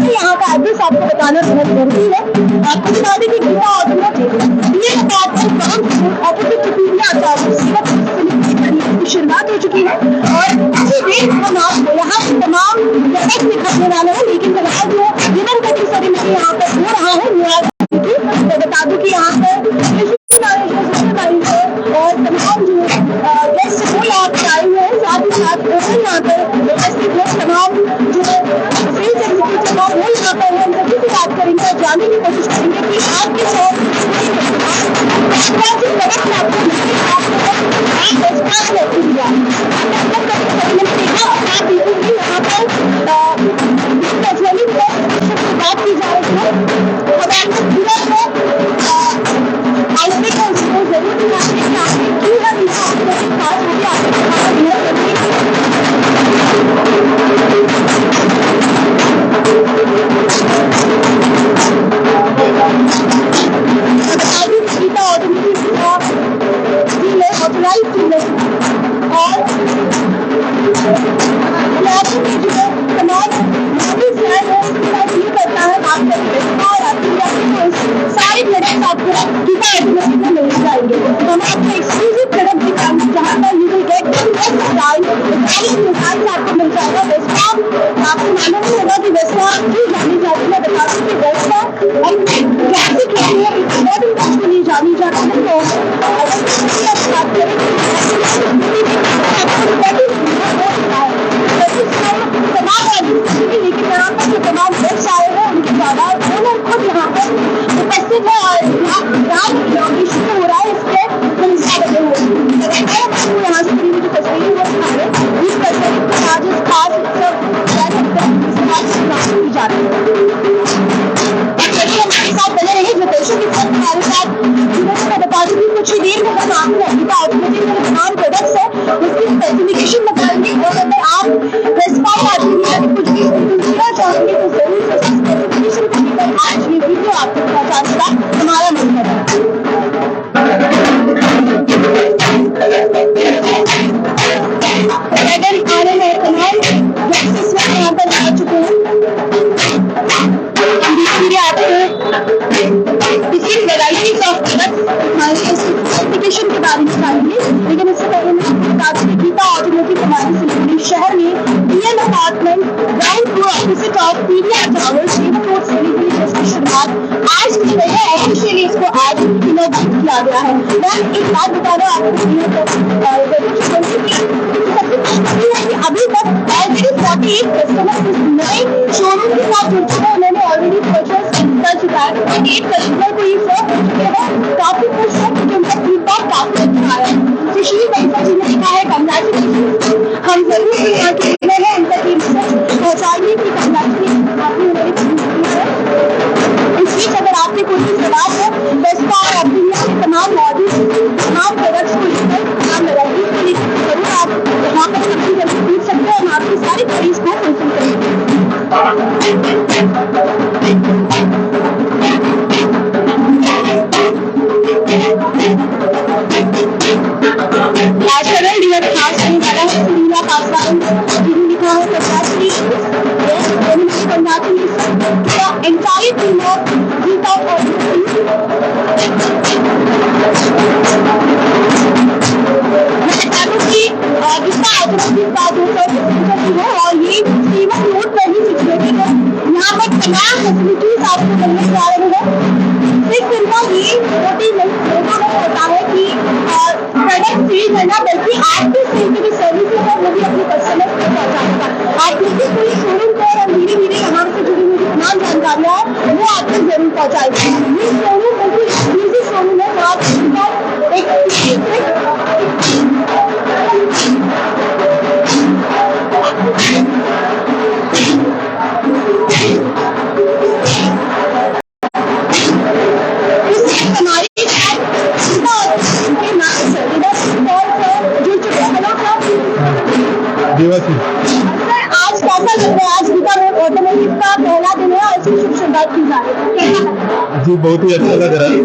है यहाँ का एड्रेस आपको बताना बहुत जरूरी है। आपको बता दें कि गीता ऑटोमोटिव ये ऑपोजिट की शुरुआत हो चुकी है और इसी देर हम आपको यहाँ तमाम प्रोडक्ट दिखाने वाले हैं। लेकिन फिलहाल जो रिबन कटिंग सेरेमनी यहाँ पर हो रहा है तो बता दूं कि यहाँ पर और तमाम जो गेस्ट वो यहाँ पर आए हुए हैं, साथ ही साथ यहाँ पर तमाम जो सेल्स एग्जीक्यूटिव वो यहाँ पर हम सभी से बात करेंगे और जानने की कोशिश करेंगे कि आपके बात की जाए शहर में DN apartment ground floor opposite of PVR tower Srinagar celebration की शुरुआत आज की गई है। ऑफिशियली इसको आज इनॉग्रेट किया गया है। मैं एक बात बता रहा हूँ आपको अभी तक ऑलरेडी 48 कस्टमर इस नए शोरूम के साथ जुड़ चुके हैं। उन्होंने ऑलरेडी परचेस कर चुका है। 8 कस्टमर को ये सर्व हो चुके हैं। काफी खुश है क्योंकि उनका फीडबैक काफी अच्छा है। सुशील बैसा जी ने लिखा है कंग्रेचुलेशन, हम जरूर यहाँ के हैं उनका टीम से पहुँचाइए कि कंग्रेचुलेशन आपने हमारी टीम है। इस बीच अगर आपके कोई भी सवाल है वेस्पा और अभिया के तमाम मॉडल तमाम प्रोडक्ट्स को लेकर तमाम वैराइटीज को लेकर जरूर आप यहाँ पर सबसे जल्दी पूछ सकते हैं। हम आपकी सारी क्वेरीज को फुलफिल करेंगे। और ये कीमत नोट पर ही सिचुएटेड है। यहाँ पर तमाम फैसिलिटीज आपको मिलने जा रही है। सिर्फ इनका ये मोटिव नहीं होता है कि प्रोडक्ट सेल करना, बल्कि आपकी सेल की सर्विसेज है वो भी अपने कस्टमर को पहुँचाएगा। आप देखिए कोई शोरूम पर और धीरे धीरे हमारे से जुड़ी हुई तमाम जानकारियाँ वो आपको जरूर पहुँचाएगी। ये शोरूम बिल्कुल एक्सक्लूसिव शोरूम है। आज कैसा लग रहा है? आज गीता रोड ऑटोमोटिव का पहला दिन है और इसकी शुभ शुरुआत की जा रही है। जी बहुत ही अच्छा लग रहा है।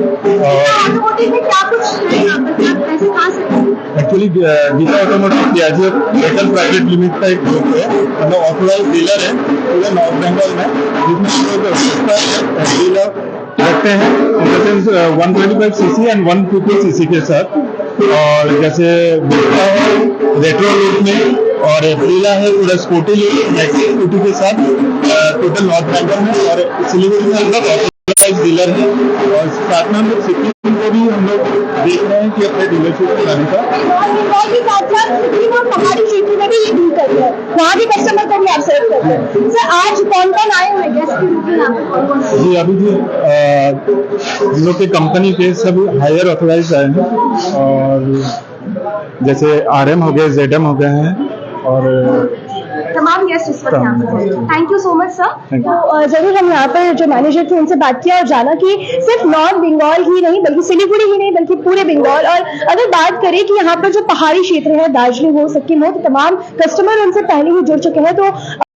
ऑटोमोटिव में क्या कुछ है यहाँ पर, क्या ऐसे कहा सकते हैं? Actually Geeta automotive Piaggio vehicle private limited का एक ग्रुप है, मतलब ऑथोराइज डीलर है पूरे नॉर्थ बंगाल में, जिसमें डीलर रखते हैं 125 सीसी एंड 150 सीसी के साथ। और जैसे रेट्रो लुक में, और प्रीला है पूरा स्कूटी लुक मैक्सी स्कूटी के साथ टोटल नॉर्थ बंगाल में, और सिलीगुड़ी में हम लोग ऑथोराइज डीलर है। और साथ में हम लोग सिक्किम को भी हम लोग देख रहे हैं कि अपने डीलरशिप को लाने का। बंगाल के साथ साथ सिक्किम और पहाड़ी क्षेत्र में भी ये डील करते हैं, वहाँ भी कस्टमर को भी आप सर्व करते हैं। सर आज कौन कौन आए हुए गेस्ट के रूप में यहाँ पे? जी अभी भी हम लोग के कंपनी के सभी हायर ऑथोराइज आए हैं, और जैसे RM हो गए, ZM हो गए हैं, और तमाम गेस्ट इस वक्त यहाँ पर हैं। Thank you so much sir. Thank you. तो जरूर हम यहाँ पर जो मैनेजर थे उनसे बात किया और जाना कि सिर्फ नॉर्थ बंगाल ही नहीं बल्कि सिलीगुड़ी ही नहीं बल्कि पूरे बंगाल, और अगर बात करें कि यहाँ पर जो पहाड़ी क्षेत्र है, दार्जिलिंग हो, सिक्किम हो, तो तमाम कस्टमर उनसे पहले ही जुड़ चुके हैं। तो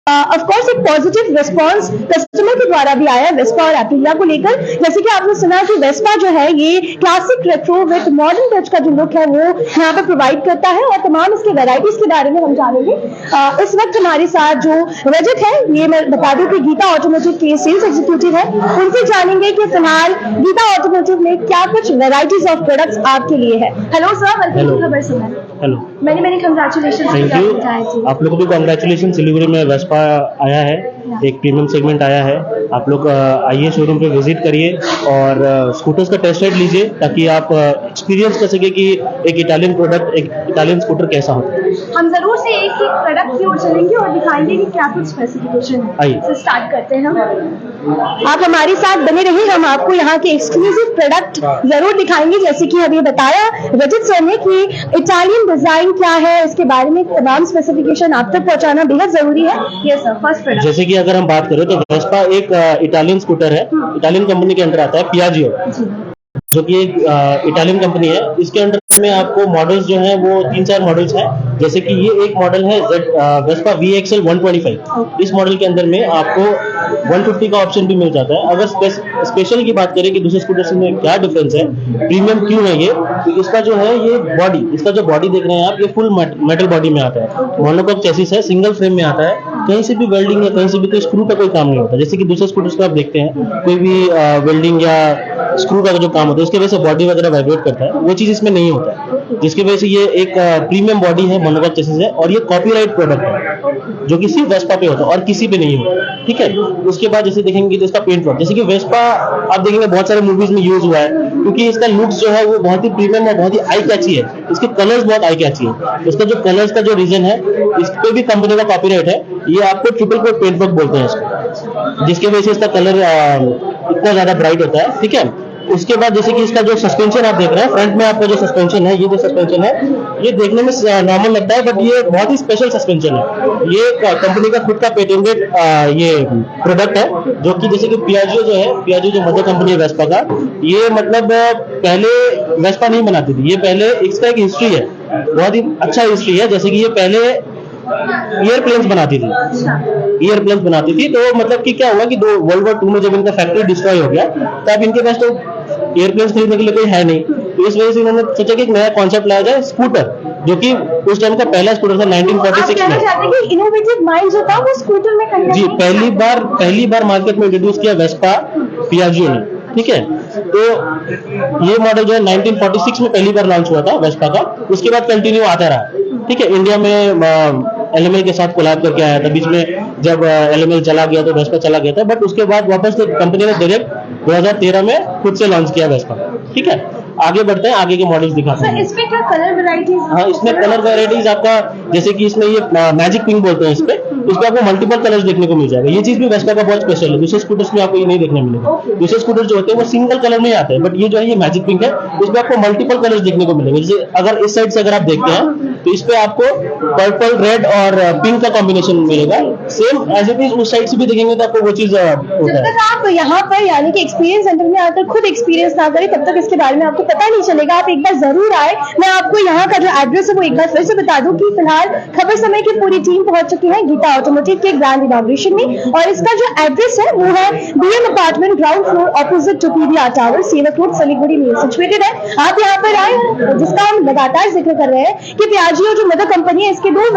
ऑफ कोर्स एक पॉजिटिव रिस्पांस कस्टमर के द्वारा भी आया है वेस्पा और एप्रिलिया को लेकर। जैसे कि आपने सुना कि वेस्पा जो है ये classic retro with modern touch का जो लुक है वो यहाँ पे प्रोवाइड करता है, और तमाम इसके वैरायटीज के बारे में हम जानेंगे। इस वक्त हमारे साथ जो रजत है, ये मैं बता दूं कि गीता ऑटोमोटिव के सेल्स एग्जीक्यूटिव है, उनसे जानेंगे कि फिलहाल गीता ऑटोमोटिव में क्या कुछ वैरायटीज ऑफ प्रोडक्ट्स आपके लिए है। हेलो सर, वेलकम टू खबर समय। Hello, many congratulation. Thank you. आप लोगों को भी कॉन्ग्रेचुलेशन। सिलीगुड़ी में वेस्पा आया है, एक प्रीमियम सेगमेंट आया है। आप लोग आइए, शोरूम पे विजिट करिए और स्कूटर्स का टेस्ट राइड लीजिए, ताकि आप एक्सपीरियंस कर सके कि एक इटालियन प्रोडक्ट, एक इटालियन स्कूटर कैसा होता है। हम जरूर से एक एक प्रोडक्ट की ओर चलेंगे और दिखाएंगे कि क्या कुछ स्पेसिफिकेशन है। आइए। तो स्टार्ट करते हैं हम। आप हमारे साथ बने रहिए, हम आपको यहाँ के एक्सक्लूसिव प्रोडक्ट जरूर दिखाएंगे। जैसे कि अभी बताया रजत सर ने कि इटालियन डिजाइन क्या है, इसके बारे में तमाम स्पेसिफिकेशन आप तक पहुँचाना बेहद जरूरी है। Yes sir, first product. जैसे कि अगर हम बात करें तो वेस्पा एक इटालियन स्कूटर है, इटालियन कंपनी के अंदर आता है, पियाजियो, जो कि एक इटालियन कंपनी है। इसके अंडर में आपको मॉडल्स जो हैं वो 3-4 मॉडल्स हैं। जैसे कि ये एक मॉडल है वेस्पा VXL 125। इस मॉडल के अंदर में आपको 150 का ऑप्शन भी मिल जाता है। अगर स्पेशल की बात करें कि दूसरे स्कूटर में क्या डिफरेंस है, प्रीमियम क्यों है ये, तो इसका जो है ये बॉडी, इसका जो बॉडी देख रहे हैं आप, ये फुल मेटल बॉडी में आता है, मोनोकॉक चेसिस है, सिंगल फ्रेम में आता है, कहीं से भी वेल्डिंग या कहीं से भी कोई स्क्रू का कोई काम नहीं होता। जैसे कि दूसरे स्कूटर्स को आप देखते हैं कोई भी वेल्डिंग या स्क्रू का जो काम होता है उसकी वजह से बॉडी वगैरह वाइब्रेट करता है, वो चीज इसमें नहीं होता है, जिसकी वजह से ये एक प्रीमियम बॉडी है, मोनोकॉक चेसिस है, और ये कॉपीराइट प्रोडक्ट है जो कि सिर्फ वेस्पा पे होता है और किसी पे नहीं होता। ठीक है। उसके बाद जैसे देखेंगे तो इसका पेंट वर्क, जैसे कि वेस्पा आप देखेंगे बहुत सारे मूवीज में यूज हुआ है, क्योंकि इसका लुक्स जो है वो बहुत ही प्रीमियम और बहुत ही आई कैची है। इसके कलर्स बहुत आई कैची है। इसका जो कलर्स का जो रीजन है, इस पे भी कंपनी का कॉपीराइट है। ये आपको ट्रिपल कोट पेंट वर्क बोलते हैं इसको, जिसकी वजह से इसका कलर इतना ज्यादा ब्राइट होता है। ठीक है। उसके बाद जैसे कि इसका जो सस्पेंशन आप देख रहे हैं, फ्रंट में आपका जो सस्पेंशन है, ये जो सस्पेंशन है ये देखने में नॉर्मल लगता है, बट ये बहुत ही स्पेशल सस्पेंशन है। ये कंपनी का खुद का पेटेंटेड ये प्रोडक्ट है, जो कि जैसे कि पियाजियो जो है, पियाजियो जो मदर कंपनी है वेस्पा का, ये मतलब पहले वेस्पा नहीं बनाती थी, ये पहले इसका एक हिस्ट्री है, बहुत ही अच्छा हिस्ट्री है। जैसे कि ये पहले एयरप्लेन्स बनाती थी, एयरप्लेन्स बनाती थी। तो मतलब कि क्या हुआ कि वर्ल्ड वॉर 2 में जब इनका फैक्ट्री डिस्ट्रॉय हो गया, तब इनके पास तो एयरप्लेन्स खरीदने के लिए कोई है नहीं, तो इस वजह से इन्होंने सोचा कि एक नया कॉन्सेप्ट लाया जाए, स्कूटर, जो कि उस टाइम का पहला स्कूटर था 1946 में। इनोवेटिव माइंड जो था वो स्कूटर में कहीं जी, पहली बार मार्केट में इंट्रोड्यूस किया वेस्पा पियाजियो ने। ठीक है। तो ये मॉडल जो है 1946 में पहली बार लॉन्च हुआ था वेस्पा का, उसके बाद कंटिन्यू आता रहा। ठीक है। इंडिया में LML के साथ कोलैब करके आया था, बीच में जब LML चला गया तो वेस्पा चला गया था, बट उसके बाद वापस कंपनी ने डायरेक्ट 2013 में खुद से लॉन्च किया वेस्पा। ठीक है। आगे बढ़ते हैं, आगे के मॉडल्स दिखाते हैं। इसमें क्या कलर वेराइटीज? हाँ, इसमें कलर वेराइटीज आपका, जैसे कि इसमें ये मैजिक पिंक बोलते हैं इसमें आपको मल्टीपल कलर्स देखने को मिल जाएगा। ये चीज भी वेस्पा का बहुत स्पेशल है, दूसरे स्कूटर्स में आपको ये नहीं देखने मिलेगा। दूसरे स्कूटर जो होते हैं वो सिंगल कलर में आते हैं, बट ये जो है ये मैजिक पिंक है, इसमें आपको मल्टीपल कलर्स देखने को मिलेंगे। जैसे अगर इस साइड से अगर आप देखते हैं तो इस पे आपको पर्पल, रेड और पिंक का कॉम्बिनेशन मिलेगा। सेम एज इट इज उस साइड से भी देखेंगे तो आपको वो चीज होता जब है। तक आप यहाँ पर यानी कि एक्सपीरियंस सेंटर में आकर खुद एक्सपीरियंस ना करें तब तक इसके बारे में आपको पता नहीं चलेगा। आप एक बार जरूर आए। मैं आपको यहाँ का जो एड्रेस है वो एक बार फिर से बता दूं कि फिलहाल खबर समय की पूरी टीम पहुंच चुकी है गीता ऑटोमोटिव के ग्रैंड इनॉग्रेशन में, और इसका जो एड्रेस है वो है BM apartment ground floor opposite to PVR tower, Sevoke road, Siliguri में सिचुएटेड है। आप यहाँ पर आए, जिसका हम लगातार जिक्र कर रहे हैं कि पियाजियो जो मदर कंपनी है इसके दो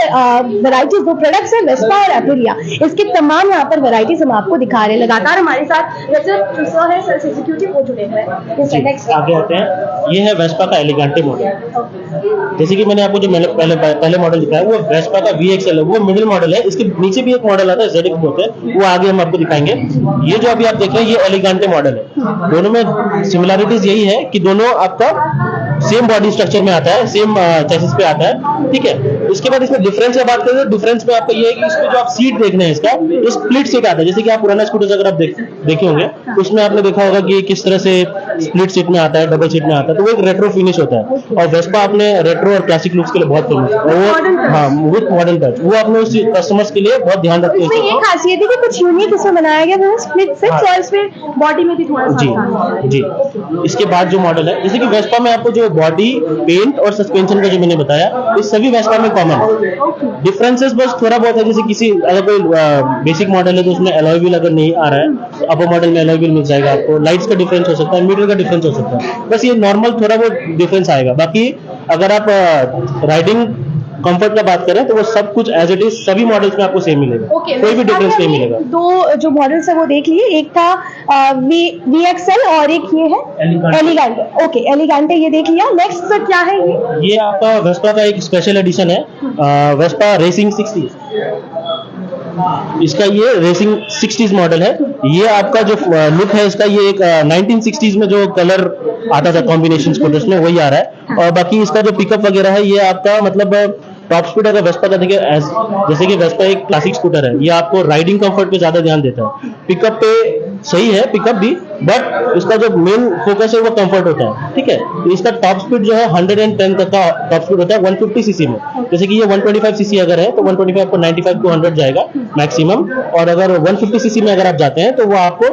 वैरायटीज, दो प्रोडक्ट्स है, वेस्पा और एप्रिलिया। इसके तमाम यहाँ पर वैरायटीज हम आपको दिखा रहे हैं। लगातार हमारे साथ सर है, सेल्स एग्जीक्यूटिव वो जुड़े हुए हैं। नेक्स्ट आगे आते हैं, ये है वेस्पा का एलिगेंटे मॉडल। जैसे कि मैंने आपको जो पहले मॉडल दिखाया वो वेस्पा का VXL है, वो मिडिल मॉडल है। इसके नीचे भी एक मॉडल आता है ZX बोलते हैं, वो आगे हम आपको दिखाएंगे। ये जो अभी आप देख रहे हैं ये एलिगेंटे मॉडल है। दोनों में सिमिलरिटीज यही है कि दोनों आपका सेम बॉडी स्ट्रक्चर में आता है, सेम चेसिस पे आता है, ठीक है। इसके बाद इसमें डिफरेंस की बात करें तो डिफरेंस में आपका ये है कि इसमें जो आप सीट देख रहे हैं इसका स्प्लिट सीट आता है। जैसे कि आप पुराना स्कूटर अगर आप देखे होंगे उसमें आपने देखा होगा कि किस तरह से स्प्लिट सीट में आता है, डबल सीट में आता है, तो वो एक रेट्रो फिनिश होता है। और वेस्पा अपने रेट्रो और क्लासिक लुक्स के लिए बहुत फेमस है, और वो हाँ विद मॉडर्न टच, वो अपने उस कस्टमर्स के लिए बहुत ध्यान रखते हैं। ये खासियत है कि कुछ यूनिक इसमें बनाया गया वो स्प्लिट सीट्स, और इसमें बॉडी में भी थोड़ा सा जी। इसके बाद जो मॉडल है, जैसे कि वेस्पा में आपको जो बॉडी, पेंट और सस्पेंशन का जो मैंने बताया, इस सभी वेस्पा में कॉमन है। डिफरेंसेस बस थोड़ा बहुत है, जैसे किसी अगर कोई बेसिक मॉडल है तो उसमें अलॉय व्हील अगर नहीं आ रहा है तो अपर मॉडल में अलॉय व्हील मिल जाएगा आपको। लाइट्स का डिफरेंस हो सकता है, मीटर का डिफरेंस हो सकता है, बस ये नॉर्मल थोड़ा बहुत डिफरेंस आएगा। बाकी अगर आप राइडिंग कंफर्ट का बात करें तो वो सब कुछ एज इट इज सभी मॉडल्स में आपको सेम मिलेगा, कोई भी डिफरेंस नहीं मिलेगा। दो जो मॉडल्स है वो देख लिए, एक था VXL और एक ये है एलिगेंटे। ओके, एलिगेंटे ये देख लिया। नेक्स्ट सर क्या है ये आपका वेस्पा का एक स्पेशल एडिशन है, वेस्पा रेसिंग 60। इसका ये रेसिंग 60s मॉडल है। ये आपका जो लुक है इसका, ये एक 1960s में जो कलर आता था कॉम्बिनेशन स्कूटर्स में वही आ रहा है। और बाकी इसका जो पिकअप वगैरह है ये आपका मतलब टॉप स्पीड अगर वेस्पा का देखिए, जैसे कि वेस्पा एक क्लासिक स्कूटर है, ये आपको राइडिंग कंफर्ट पे ज्यादा ध्यान देता है। पिकअप पे सही है पिकअप भी, बट इसका जो मेन फोकस है वो कंफर्ट होता है, ठीक है। तो इसका टॉप स्पीड जो है 110 तक का टॉप स्पीड होता है 150 सीसी में। जैसे कि ये 125 सीसी अगर है तो 125 को 95 टू 100 जाएगा मैक्सिमम, और अगर 150 सीसी में अगर आप जाते हैं तो वो आपको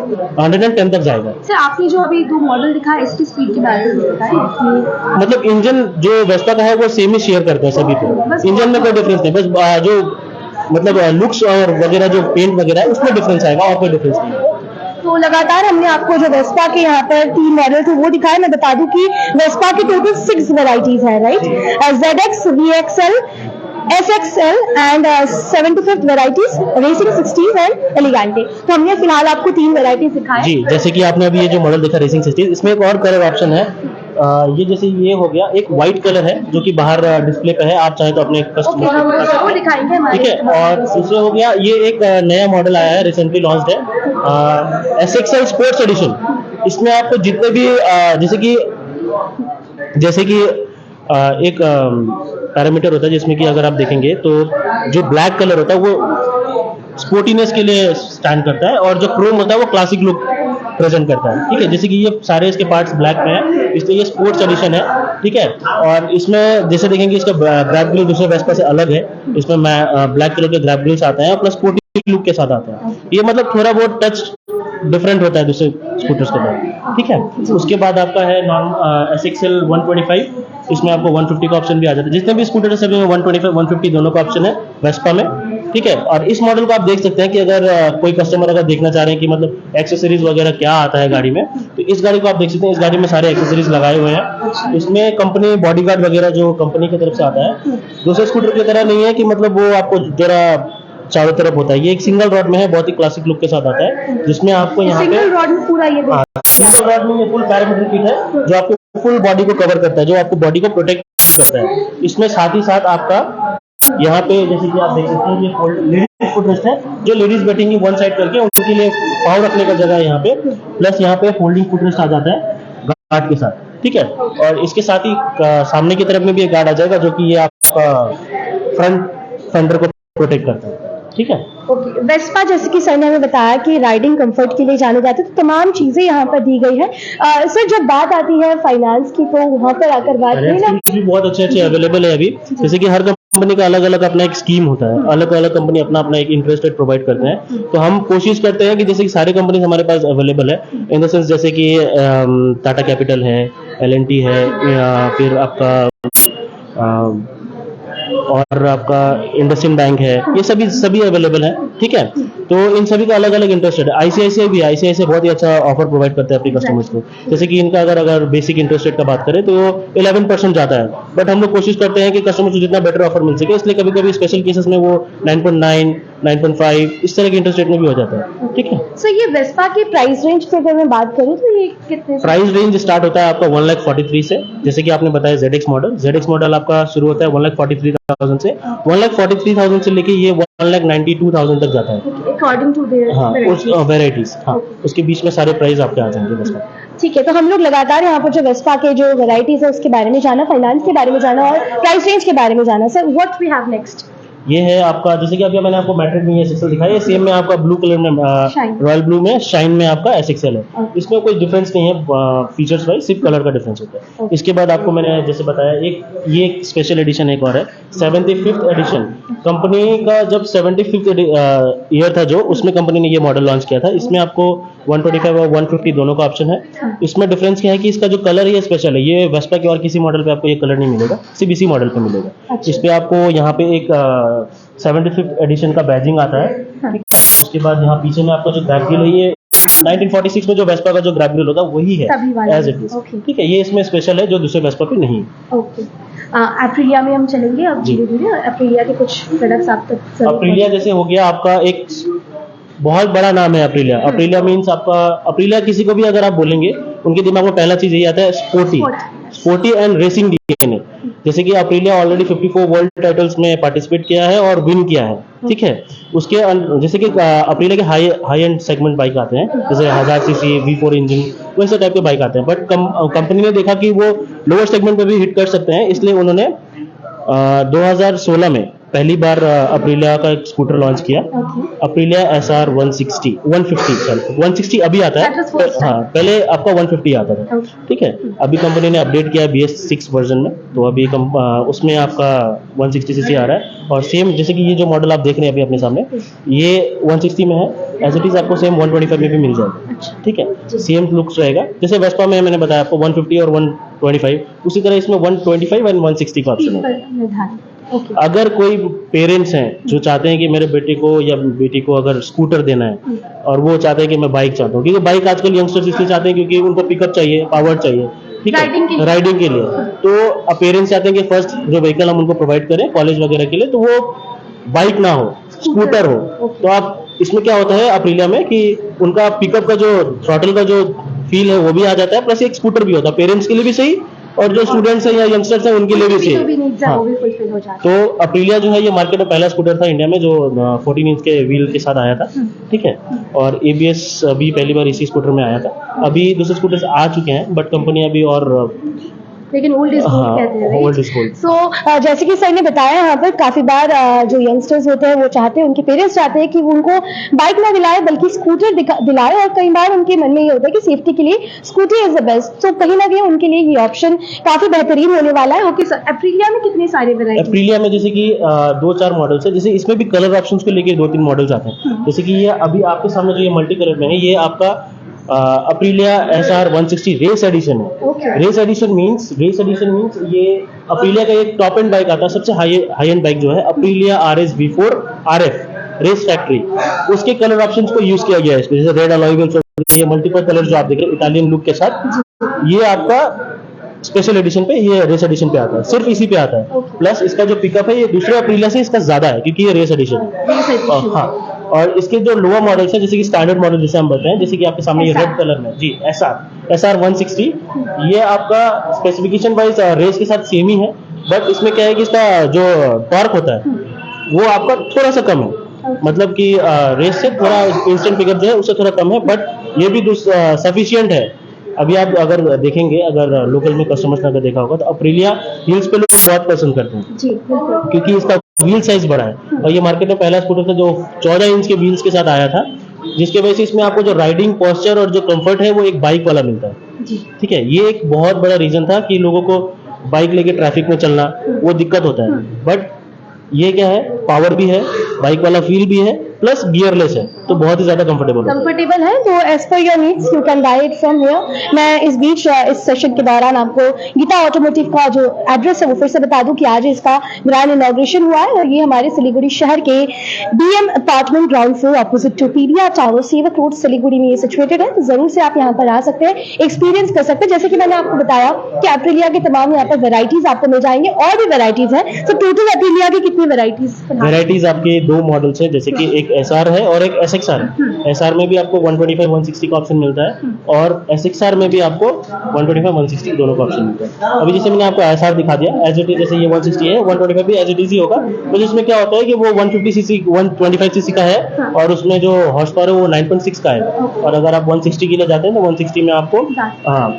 110 तक जाएगा। सर आपने जो अभी दो मॉडल दिखा है इसकी स्पीड के बारे में बताएं। मतलब इंजन जो वेस्पा का है वो सेम ही शेयर करता है सभी पे, इंजन में कोई डिफरेंस नहीं, बस जो मतलब लुक्स और वगैरह जो पेंट वगैरह है उसमें डिफरेंस आएगा, और कोई डिफरेंस नहीं है। तो लगातार हमने आपको जो वेस्पा के यहाँ पर 3 मॉडल थे वो दिखाए। मैं बता दूं कि वेस्पा की टोटल 6 वेराइटीज है, right. ZX, VXL, SXL and 75th varieties racing 60s and Elegante. तो हमने फिलहाल आपको 3 वेराइटीज दिखाए। जी, जैसे कि आपने अभी ये जो मॉडल देखा रेसिंग 60, इसमें एक और कलर ऑप्शन है। ये जैसे ये हो गया, एक व्हाइट कलर है जो कि बाहर डिस्प्ले पे है, आप चाहें तो अपने कस्टमर को दिखा सकते हैं, ठीक है। और दूसरे हो गया, ये एक नया मॉडल आया है, रिसेंटली लॉन्च्ड है, SXL स्पोर्ट्स एडिशन। इसमें आपको जितने भी जैसे कि एक पैरामीटर होता है जिसमें कि अगर आप देखेंगे तो जो ब्लैक कलर होता है वो स्पोर्टीनेस के लिए स्टैंड करता है, और जो क्रोम होता है वो क्लासिक लुक प्रेजेंट करता है, ठीक है। जैसे कि ये सारे इसके पार्ट्स ब्लैक में है, इसलिए ये स्पोर्ट्स एडिशन है, ठीक है। और इसमें जैसे देखेंगे इसका ग्रैब ग्रिल दूसरे वेस्पा से अलग है, इसमें ब्लैक कलर के ग्रैब ग्रिल्स आते हैं प्लस स्पोर्टी लुक के साथ आते हैं। ये मतलब थोड़ा बहुत टच डिफरेंट होता है दूसरे स्कूटर्स के बाद, ठीक है। उसके बाद आपका है SXL 125, इसमें आपको 150 का ऑप्शन भी आ जाता है। जितने भी स्कूटर है सभी में 125 150 दोनों का ऑप्शन है वेस्पा में, ठीक है। और इस मॉडल को आप देख सकते हैं कि अगर कोई कस्टमर अगर देखना चाह रहे हैं कि मतलब एक्सेसरीज वगैरह क्या आता है गाड़ी में, तो इस गाड़ी को आप देख सकते हैं। इस गाड़ी में सारे एक्सेसरीज लगाए हुए हैं। इसमें कंपनी बॉडीगार्ड वगैरह जो कंपनी की तरफ से आता है, दूसरे स्कूटर की तरह नहीं है कि मतलब वो आपको जरा चारों तरफ होता है। ये एक सिंगल रॉड में है, बहुत ही क्लासिक लुक के साथ आता है, जिसमें आपको यहाँ पे सिंगल रॉड में पूरा ये सिंगल रॉड में ये फुल पैरामीटर किट है जो आपको फुल बॉडी को कवर करता है, जो आपको बॉडी को प्रोटेक्ट करता है। इसमें साथ ही साथ आपका यहाँ पे जैसे कि आप देख सकते हैं ये लेडीज फुटरेस्ट है, जो लेडीज बैठेंगी वन साइड करके, उनके लिए पाँव रखने का जगह है यहाँ पे, प्लस यहाँ पे फोल्डिंग फुटरेस्ट आ जाता है गार्ड के साथ, ठीक है। और इसके साथ ही सामने की तरफ में भी एक गार्ड आ जाएगा जो कि ये आपका फ्रंट फेंडर को प्रोटेक्ट करता है, ठीक है। ओके, वेस्पा जैसे कि सर ने हमें बताया कि राइडिंग कंफर्ट के लिए जाने जाते हैं, तो तमाम चीजें यहाँ पर दी गई है। सर जब बात आती है फाइनेंस की तो वहाँ पर आकर बात भी बहुत अच्छे अवेलेबल है अभी, जैसे कि हर कंपनी का अलग अलग अपना एक स्कीम होता है, अलग अलग कंपनी अपना अपना एक इंटरेस्ट रेट प्रोवाइड करते हैं। तो हम कोशिश करते हैं कि जैसे कि सारी कंपनी हमारे पास अवेलेबल है, इन द सेंस जैसे कि टाटा कैपिटल है, L&T है, या फिर आपका और आपका इंडसइंड बैंक है, ये सभी अवेलेबल है। ठीक है, तो इन सभी का अलग अलग इंटरेस्ट रेट है। आईसीआईसीआई भी, आईसीआईसीआई बहुत ही अच्छा ऑफर प्रोवाइड करता है अपने कस्टमर्स को। जैसे कि इनका अगर बेसिक इंटरेस्ट रेट का बात करें तो 11% जाता है, बट हम लोग कोशिश करते हैं कि कस्टमर्स को जितना बेटर ऑफर मिल सके, इसलिए कभी कभी स्पेशल केसेस में वो 9.9, 9.5 इस तरह के इंटरेस्ट रेट में भी हो जाता है। ठीक है, सो ये वेस्पा की प्राइस रेंज की अगर मैं बात करूँ तो ये कितने से? प्राइस रेंज स्टार्ट होता है आपका 1,43,000 से। जैसे कि आपने बताया ZX मॉडल आपका शुरू होता है 1,43,000 से। 1,43,000 से लेके ये 1,92,000 तक जाता है। अकॉर्डिंग टू देयर हाँ, उस वेराइटीज, हाँ, उसके बीच में सारे प्राइस आपके आ जाएंगे बस। ठीक है, तो हम लोग लगातार यहाँ पर जो वेस्पा के जो वैरायटीज है उसके बारे में जाना, फाइनेंस के बारे में जाना और प्राइस रेंज के बारे में जाना। Sir what we have next? ये है आपका, जैसे कि अभी मैंने आपको मैट्रिक में ये SXL दिखाया, सेम में आपका ब्लू कलर में, रॉयल ब्लू में शाइन में आपका SXL है। इसमें कोई डिफरेंस नहीं है फीचर्स वाइज, सिर्फ कलर का डिफरेंस होता है। इसके बाद आपको मैंने जैसे बताया ये एक स्पेशल एडिशन एक और है, 75th एडिशन। कंपनी का जब 75th ईयर था जो, उसमें कंपनी ने ये मॉडल लॉन्च किया था। इसमें आपको 125 और 150 दोनों का ऑप्शन है। इसमें डिफरेंस क्या है कि इसका जो कलर है ये स्पेशल है। ये वेस्पा के और किसी मॉडल पे आपको ये कलर नहीं मिलेगा, सिर्फ इसी मॉडल पे मिलेगा। इस पे आपको यहाँ पे एक 75th एडिशन का बैजिंग आता है। उसके बाद यहाँ पीछे में आपका जो ग्रैब ग्रिल है, ये 1946 में जो वेस्पा का जो ग्रैब ग्रिल होता है वही है एज इट इज। ठीक है, ये इसमें स्पेशल है जो दूसरे वेस्पा पे नहीं है। ओके, एप्रिलिया में हम चलेंगे अब धीरे धीरे। एप्रिलिया के कुछ प्रोडक्ट्स आप तक। अप्रिलिया जैसे हो गया आपका एक बहुत बड़ा नाम है अप्रिलिया। अप्रिलिया मीन्स आपका, अप्रिलिया किसी को भी अगर आप बोलेंगे उनके दिमाग में पहला चीज यही आता है, स्पोर्टी एंड रेसिंग डीएनए। जैसे कि अप्रिलिया ऑलरेडी 54 वर्ल्ड टाइटल्स में पार्टिसिपेट किया है और विन किया है। ठीक है, उसके जैसे कि अप्रिलिया के हाई एंड सेगमेंट बाइक आते हैं, जैसे 1000 सीसी V4 इंजन, वैसे टाइप के बाइक आते हैं। बट कंपनी ने देखा कि वो लोअर सेगमेंट पे भी हिट कर सकते हैं, इसलिए उन्होंने 2016 में पहली बार अप्रिलिया का एक स्कूटर लॉन्च किया, अप्रिलिया SR 150 अभी आता है। हाँ, पहले आपका 150 आता था। ठीक है, अभी कंपनी ने अपडेट किया BS6 वर्जन में, तो अभी उसमें आपका 160 सीसी आ रहा है। और सेम जैसे कि ये जो मॉडल आप देख रहे हैं अभी अपने सामने, ये 160 में है, एज इट इज आपको सेम 125 में भी मिल जाएगा। ठीक है, सेम लुक्स रहेगा। जैसे वेस्पा में मैंने बताया आपको 150 और 125, उसी तरह इसमें 125 एंड 160 का ऑप्शन है। अगर कोई पेरेंट्स हैं जो चाहते हैं कि मेरे बेटे को या बेटी को अगर स्कूटर देना है और वो चाहते हैं कि मैं बाइक चाहता हूँ, क्योंकि बाइक आजकल यंगस्टर्स इसलिए चाहते हैं क्योंकि उनको पिकअप चाहिए, पावर चाहिए। ठीक है, राइडिंग के लिए। तो पेरेंट्स चाहते हैं कि फर्स्ट जो व्हीकल हम उनको प्रोवाइड करें कॉलेज वगैरह के लिए, तो वो बाइक ना हो, स्कूटर हो। तो आप इसमें क्या होता है अप्रिलिया में कि उनका पिकअप का जो थ्रॉटल का जो फील है वो भी आ जाता है, प्लस एक स्कूटर भी होता है, पेरेंट्स के लिए भी सही और जो स्टूडेंट्स हैं या यंगस्टर्स हैं उनके लिए भी सही। हाँ। तो अप्रिलिया जो है ये मार्केट में पहला स्कूटर था इंडिया में जो 14 इंच के व्हील के साथ आया था। ठीक है, और ABS अभी पहली बार इसी स्कूटर में आया था। अभी दूसरे स्कूटर्स आ चुके हैं, बट कंपनी अभी और लेकिन ओल्ड इज गोल्ड कहते हैं। Old is gold. सो जैसे कि सर ने बताया यहाँ पर काफी बार जो यंगस्टर्स होते हैं वो चाहते हैं, उनके पेरेंट्स चाहते हैं कि वो उनको बाइक ना दिलाए बल्कि स्कूटर दिलाए, और कई बार उनके मन में ये होता है कि सेफ्टी के लिए स्कूटी इज द बेस्ट। तो कहीं ना कहीं उनके लिए ये ऑप्शन काफी बेहतरीन होने वाला है। ओके सर, अप्रिलिया में कितने सारे वैरायटी? अप्रिलिया में जैसे कि 2-4 मॉडल्स है, जैसे इसमें भी कलर ऑप्शंस को लेके 2-3 मॉडल्स आते हैं। जैसे कि ये अभी आपके सामने जो ये मल्टी कलर में है, ये आपका अप्रिलिया SR 160 रेस एडिशन है। रेस एडिशन मींस ये अप्रिलिया का एक टॉप एंड बाइक आता है, सबसे हाई एंड बाइक जो है Aprilia RS V4 RF race factory, उसके कलर ऑप्शंस को यूज किया गया है इसमें। जैसे रेड अलॉय व्हील्स, ये मल्टीपल कलर जो आप देख रहे हैं इटालियन लुक के साथ, ये आपका स्पेशल एडिशन पे, ये रेस एडिशन पे आता है, सिर्फ इसी पे आता है। प्लस इसका जो पिकअप है ये दूसरे अप्रिलिया से इसका ज्यादा है क्योंकि ये रेस एडिशन है। हाँ, और इसके जो लोअर मॉडल्स है जैसे कि स्टैंडर्ड मॉडल जिसे हम बोलते हैं, जैसे कि आपके सामने ये रेड कलर में जी SR 160, ये आपका स्पेसिफिकेशन वाइज रेस के साथ सेम ही है, बट इसमें क्या है कि इसका जो टॉर्क होता है वो आपका थोड़ा सा कम है, मतलब कि रेस से थोड़ा इंस्टेंट पिकअप जो है उससे थोड़ा कम है, बट ये भी सफिशियंट है। अभी आप अगर देखेंगे, अगर लोकल में कस्टमर्स ने अगर देखा होगा तो अप्रिलिया व्हील्स पे लोग बहुत पसंद करते हैं जी, क्योंकि इसका व्हील साइज बड़ा है। और ये मार्केट में पहला स्कूटर था जो 14 इंच के व्हील्स के साथ आया था, जिसके वजह से इसमें आपको जो राइडिंग पोस्चर और जो कंफर्ट है वो एक बाइक वाला मिलता है। ठीक है, ये एक बहुत बड़ा रीजन था कि लोगों को बाइक लेके ट्रैफिक में चलना वो दिक्कत होता है, बट ये क्या है, पावर भी है, बाइक वाला फील भी है, प्लस गियरलेस है, तो बहुत ही ज्यादा कंफर्टेबल है। कंफर्टेबल है, तो as per your needs you can buy it from here. मैं इस बीच इस सेशन के दौरान आपको गीता ऑटोमोटिव का जो एड्रेस है वो फिर से बता दूं कि आज इसका ग्रैंड इनॉग्रेशन हुआ है और ये हमारे सिलीगुड़ी शहर के BM apartment ground floor opposite to PVR tower, Sevoke road, Siliguri में ये सिचुएटेड है। तो जरूर से आप यहाँ पर आ सकते हैं, एक्सपीरियंस कर सकते हैं। जैसे कि मैंने आपको बताया कि एप्रिलिया के तमाम यहाँ पर वेराइटीज आपको मिल जाएंगे और भी वेराइटीज है। तो टोटल एप्रिलिया की कितनी वेराइटीज आपके दो मॉडल्स है, जैसे कि एक SR है और एक SXR है। SR में भी आपको 125 160 का ऑप्शन मिलता है और SXR में भी आपको 125 160 दोनों का ऑप्शन मिलता है। अभी जैसे मैंने आपको SR दिखा दिया, एज इट इज जैसे ये 160 है, 125 भी एज इट इज ही होगा। तो इसमें क्या होता है कि वो 150 सीसी 125 सीसी का है और उसमें जो हॉर्स पावर है वो 9.6 का है। और अगर आप 160 के लिए जाते हैं तो 160 में आपको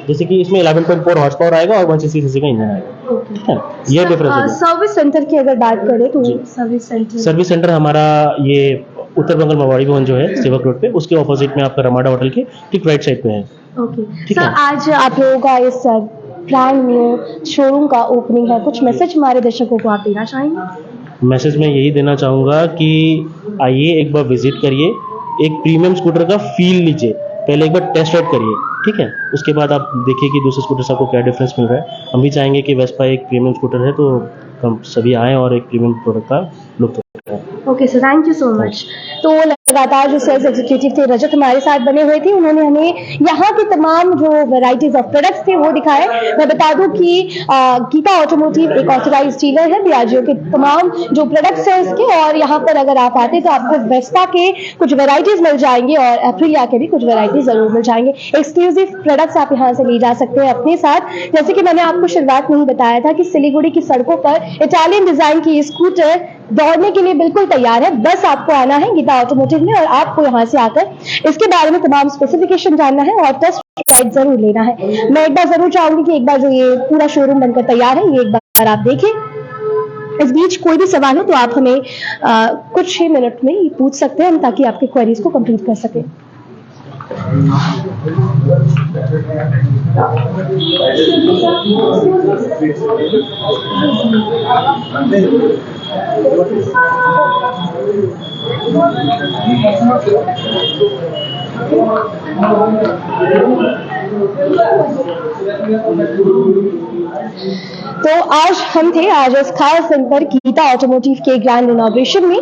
जैसे कि इसमें 11.4 हॉर्स पावर आएगा और 160 सीसी का इंजन आएगा। ठीक है, ये डिफरेंस है। सर्विस सेंटर की अगर बात करें तो सर्विस सेंटर हमारा ये उत्तर बंगाल मवाड़ी भवन जो है सेवक रोड पे, उसके ऑपोजिट में आपका रमाडा होटल के ठीक राइट साइड पे है। ओके सर, आज आप लोगों का इस ब्रांड न्यू शोरूम का ओपनिंग है, कुछ मैसेज हमारे दर्शकों को आप देना चाहेंगे? मैसेज मैं यही देना चाहूँगा कि आइए एक बार विजिट करिए, एक प्रीमियम स्कूटर का फील लीजिए, पहले एक बार टेस्ट राइड करिए, ठीक है, उसके बाद आप देखिए कि दूसरे स्कूटर से आपको क्या डिफरेंस मिल रहा है। हम भी चाहेंगे कि वेस्पा एक प्रीमियम स्कूटर है तो हम सभी आएँ और एक प्रीमियम प्रोडक्ट का लुत्फ उठाएं। Okay sir, thank you so much. तो लगातार जो सेल्स एग्जीक्यूटिव थे रजत हमारे साथ बने हुए थे, उन्होंने हमें यहाँ के तमाम जो वैरायटीज ऑफ प्रोडक्ट्स थे वो दिखाए। मैं बता दूं कि गीता ऑटोमोटिव एक ऑथराइज्ड डीलर है बियाजियो के तमाम जो प्रोडक्ट्स हैं इसके, और यहाँ पर अगर आप आते तो आपको वेस्पा के कुछ वैरायटीज मिल जाएंगे और एप्रिलिया के भी कुछ वैरायटीज जरूर मिल जाएंगे। एक्सक्लूसिव प्रोडक्ट्स आप यहाँ से ले जा सकते हैं अपने साथ। जैसे कि मैंने आपको शुरुआत में ही बताया था कि सिलीगुड़ी की सड़कों पर इटालियन डिजाइन की स्कूटर दौड़ने के लिए बिल्कुल तैयार है। बस आपको आना है गीता ऑटोमोटिव में और आपको यहाँ से आकर इसके बारे में तमाम स्पेसिफिकेशन जानना है और टेस्ट राइड जरूर लेना है। मैं एक बार जरूर चाहूंगी कि एक बार जो ये पूरा शोरूम बनकर तैयार है ये एक बार आप देखें। इस बीच कोई भी सवाल हो तो आप हमें कुछ ही मिनट में ये पूछ सकते हैं ताकि आपके क्वेरीज को कंप्लीट कर सकें। तो आज इस खास दिन पर गीता ऑटोमोटिव के ग्रैंड इनॉग्रेशन में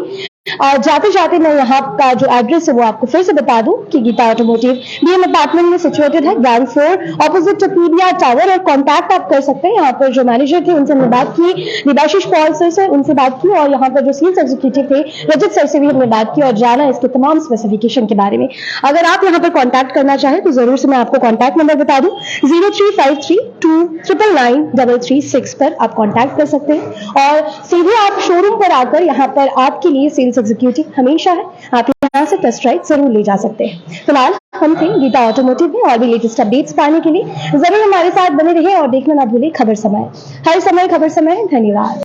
जाते जाते मैं यहाँ का जो एड्रेस है वो आपको फिर से बता दूं कि गीता ऑटोमोटिव बीएम अपार्टमेंट में सिचुएटेड है, ground floor opposite to PVR tower. और कांटेक्ट आप कर सकते हैं। यहाँ पर जो मैनेजर थे उनसे हमने बात की, देबाशीष पॉल सर से उनसे बात की, और यहाँ पर जो सेल्स एग्जीक्यूटिव थे रजत सर से भी हमने बात की और जाना इसके तमाम स्पेसिफिकेशन के बारे में। अगर आप यहाँ पर कॉन्टैक्ट करना चाहें तो जरूर से मैं आपको कॉन्टैक्ट नंबर बता दूं, 0353299936 पर आप कॉन्टैक्ट कर सकते हैं और सीधे आप शोरूम पर आकर यहाँ पर आपके लिए सेल्स एग्जीक्यूटिव हमेशा है, आप यहाँ से टेस्ट राइड जरूर ले जा सकते हैं। फिलहाल हम थे गीता ऑटोमोटिव में और भी लेटेस्ट अपडेट्स पाने के लिए जरूर हमारे साथ बने रहिए और देखना ना भूलें खबर समय। हर समय खबर समय। धन्यवाद।